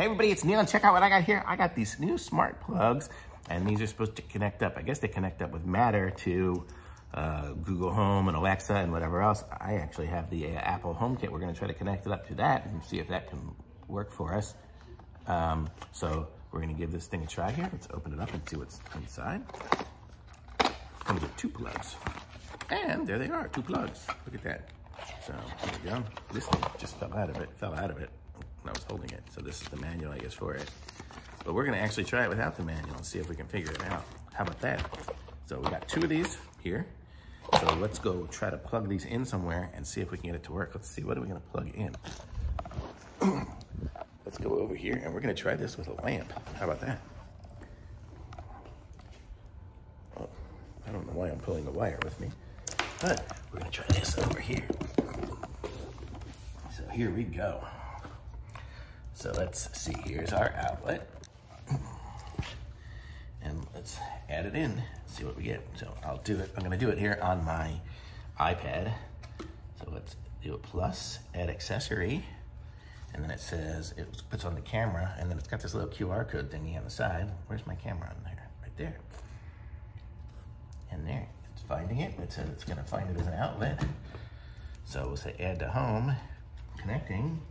Hey everybody, it's Neil, and check out what I got here. I got these new smart plugs, and these are supposed to connect up. I guess they connect up with Matter to Google Home and Alexa and whatever else. I actually have the Apple HomeKit. We're gonna try to connect it up to that and see if that can work for us. So we're gonna give this thing a try here. Let's open it up and see what's inside. Comes with 2 plugs. And there they are, 2 plugs. Look at that. So there we go. This thing just fell out of it when I was holding it. So this is the manual, I guess, for it. But we're gonna actually try it without the manual and see if we can figure it out. How about that? So we got 2 of these here. So let's go try to plug these in somewhere and see if we can get it to work. Let's see, what are we gonna plug in? Let's go over here and we're gonna try this with a lamp. How about that? Oh, I don't know why I'm pulling the wire with me, but we're gonna try this over here. So here we go. So let's see, here's our outlet. And let's add it in, see what we get. So I'll do it, I'm gonna do it here on my iPad. So let's do a plus, add accessory. And then it says, it puts on the camera, and then it's got this little QR code thingy on the side. Where's my camera on there? Right there. And there, it's finding it. It says it's gonna find it as an outlet. So we'll say add to home, connecting.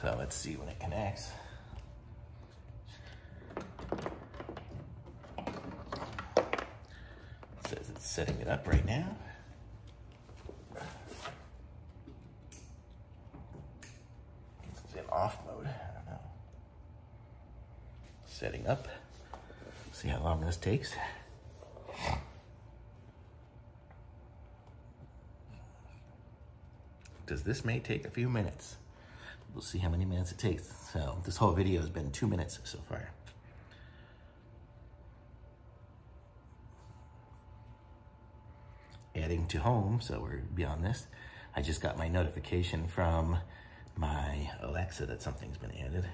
So let's see when it connects. It says it's setting it up right now. It's in off mode, I don't know. Setting up. See how long this takes. Because this may take a few minutes. We'll see how many minutes it takes. So this whole video has been 2 minutes so far. Adding to home, so we're beyond this. I just got my notification from my Alexa that something's been added,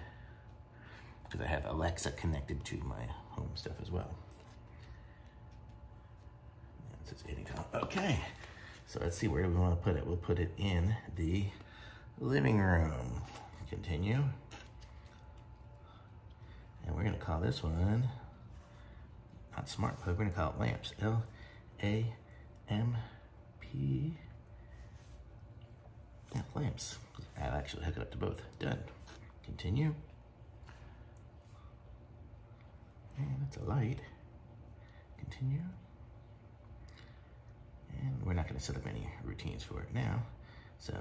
because I have Alexa connected to my home stuff as well. It says adding to home. Okay, so let's see, where do we want to put it? We'll put it in the living room. Continue. And we're gonna call this one, not smart plug, we're gonna call it lamps. L-A-M-P. Yeah, lamps. I'll actually hook it up to both. Done. Continue. And that's a light. Continue. And we're not gonna set up any routines for it now. So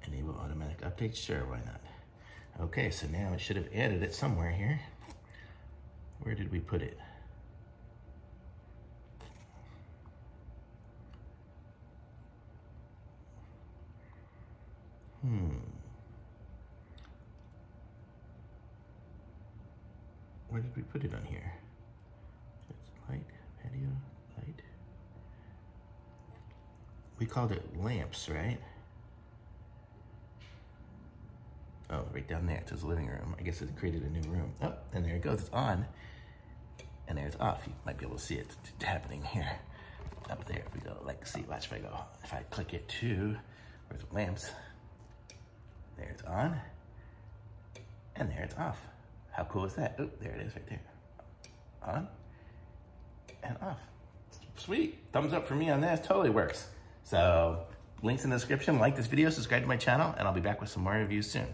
enable automatic updates, sure, why not? Okay, so now it should have added it somewhere here. Where did we put it? Where did we put it on here? It's light, patio, light. We called it lamps, right? Oh, right down there, it says living room. I guess it created a new room. Oh, and there it goes, it's on. And there it's off. You might be able to see it happening here. Up there, if we go, like, see, watch if I go, if I click it to, where's the lamps? There it's on, and there it's off. How cool is that? Oh, there it is right there. On, and off. Sweet, thumbs up for me on that, totally works. So, links in the description, like this video, subscribe to my channel, and I'll be back with some more reviews soon.